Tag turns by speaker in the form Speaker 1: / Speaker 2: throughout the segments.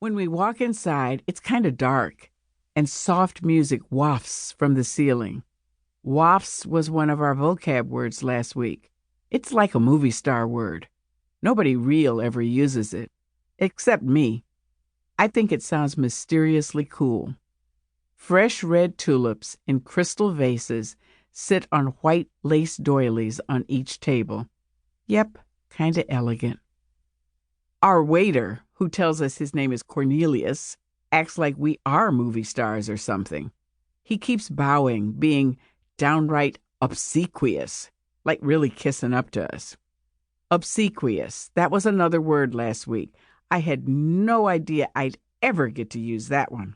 Speaker 1: When we walk inside, it's kind of dark, and soft music wafts from the ceiling. Wafts was one of our vocab words last week. It's like a movie star word. Nobody real ever uses it, except me. I think it sounds mysteriously cool. Fresh red tulips in crystal vases sit on white lace doilies on each table. Yep, kinda elegant. Our waiter, who tells us his name is Cornelius, acts like we are movie stars or something. He keeps bowing, being downright obsequious, like really kissing up to us. Obsequious, that was another word last week. I had no idea I'd ever get to use that one.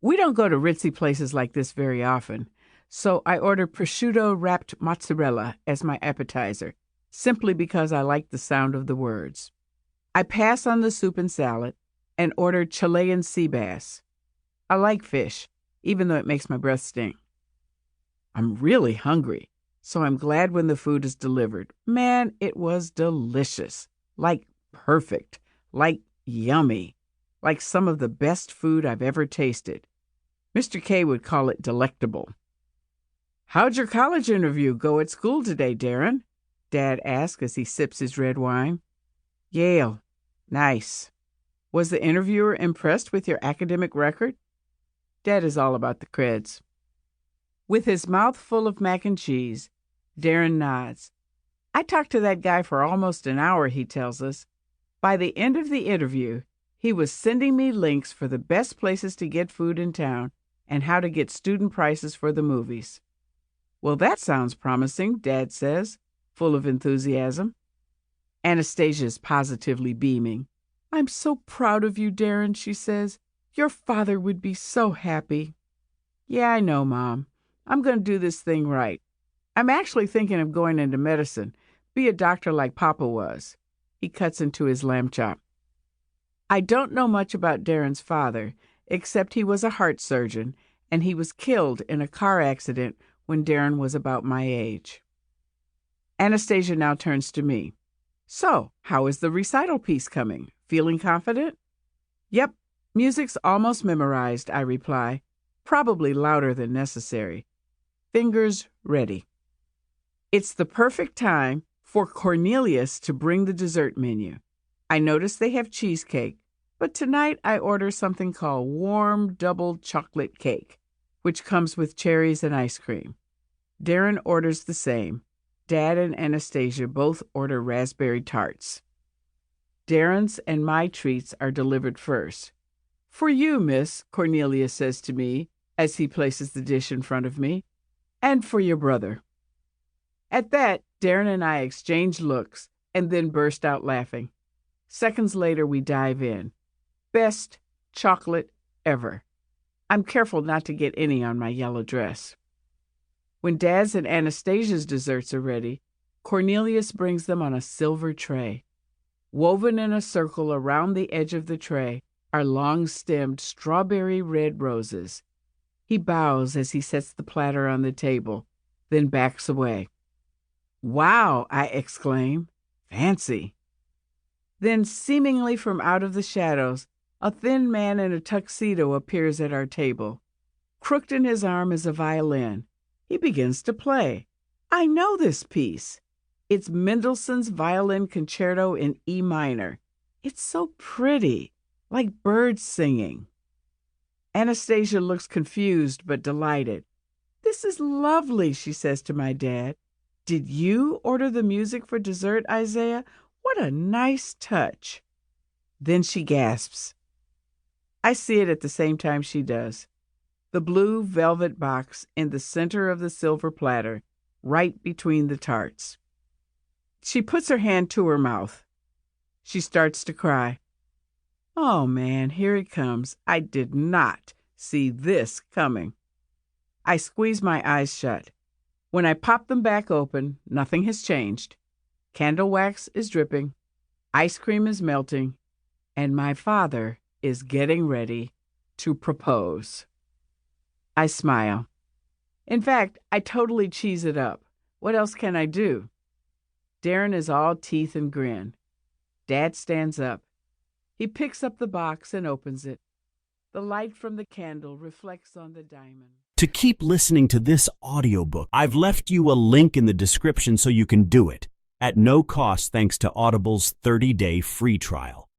Speaker 1: We don't go to ritzy places like this very often, so I ordered prosciutto wrapped mozzarella as my appetizer, simply because I like the sound of the words. I pass on the soup and salad and ordered Chilean sea bass. I like fish, even though it makes my breath stink. I'm really hungry, so I'm glad when the food is delivered. Man, it was delicious, like perfect, like yummy, like some of the best food I've ever tasted. Mr. K would call it delectable. "How'd your college interview go at school today, Darren?" Dad asked as he sips his red wine. "Yale. Nice. Was the interviewer impressed with your academic record?" Dad is all about the creds. With his mouth full of mac and cheese, Darren nods. "I talked to that guy for almost an hour," he tells us. "By the end of the interview, he was sending me links for the best places to get food in town and how to get student prices for the movies." "Well, that sounds promising," Dad says, full of enthusiasm. Anastasia is positively beaming. "I'm so proud of you, Darren," she says. "Your father would be so happy." "Yeah, I know, Mom. I'm going to do this thing right. I'm actually thinking of going into medicine, be a doctor like Papa was." He cuts into his lamb chop. I don't know much about Darren's father, except he was a heart surgeon, and he was killed in a car accident when Darren was about my age. Anastasia now turns to me. "So, how is the recital piece coming? Feeling confident?" "Yep, music's almost memorized," I reply, probably louder than necessary. Fingers ready. It's the perfect time for Cornelius to bring the dessert menu. I notice they have cheesecake, but tonight I order something called warm double chocolate cake, which comes with cherries and ice cream. Darren orders the same. Dad and Anastasia both order raspberry tarts. Darren's and my treats are delivered first. "For you, miss," Cornelius says to me as he places the dish in front of me, "and for your brother." At that, Darren and I exchange looks and then burst out laughing. Seconds later, we dive in. Best chocolate ever. I'm careful not to get any on my yellow dress. When Dad's and Anastasia's desserts are ready, Cornelius brings them on a silver tray. Woven in a circle around the edge of the tray are long-stemmed strawberry red roses. He bows as he sets the platter on the table, then backs away. "Wow," I exclaim. "Fancy." Then, seemingly from out of the shadows, a thin man in a tuxedo appears at our table. Crooked in his arm is a violin. He begins to play. I know this piece. It's Mendelssohn's Violin Concerto in E minor. It's so pretty, like birds singing. Anastasia looks confused but delighted. "This is lovely," she says to my dad. "Did you order the music for dessert, Isaiah? What a nice touch." Then she gasps. I see it at the same time she does. The blue velvet box in the center of the silver platter, right between the tarts. She puts her hand to her mouth. She starts to cry. Oh man, here it comes. I did not see this coming. I squeeze my eyes shut. When I pop them back open, nothing has changed. Candle wax is dripping, ice cream is melting, and my father is getting ready to propose. I smile. In fact, I totally cheese it up. What else can I do? Darren is all teeth and grin. Dad stands up. He picks up the box and opens it. The light from the candle reflects on the diamond.
Speaker 2: To keep listening to this audiobook, I've left you a link in the description so you can do it, at no cost thanks to Audible's 30-day free trial.